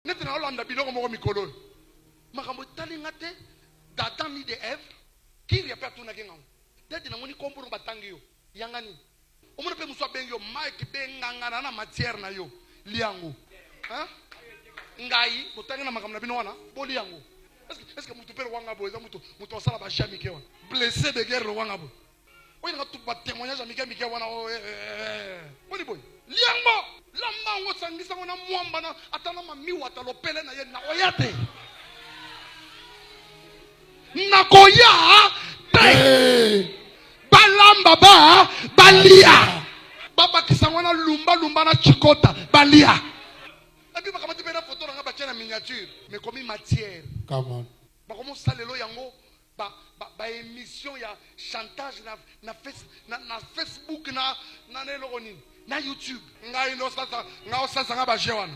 Neti na olanda biloko moko mikolo. Makambo talinga te d'Adam ni de Ève. Qui répète tout na kenga. Tete na moni kombo batangi yo. Yangani. Omona pe muswa bengi yo Mike benga na matière na yo. Liango. Hein? Ngai, botangi na makambo na bino wana. Boli yango. Est-ce que mutu pere wanga boza mutu osala ba jami ke wana. Blessé de guerre le wanga bo. Oyi na tout ba témoignage amika mika wana. Boli boy. Liango. Lamba ngo sangisa ngona mwamba na atana mamiwa talopele na ye na oyate. Nakoya te. Balamba ba balia. Baba kisangona lumba na chikota balia. Et puis bakamati pe na photo na ba tena miniature mais comme matière. Come on. Ba komo salelo yango ba émission ya chantage na Facebook na neloko nini na YouTube. Ngai no sasa ngao sasa ngaba jewana.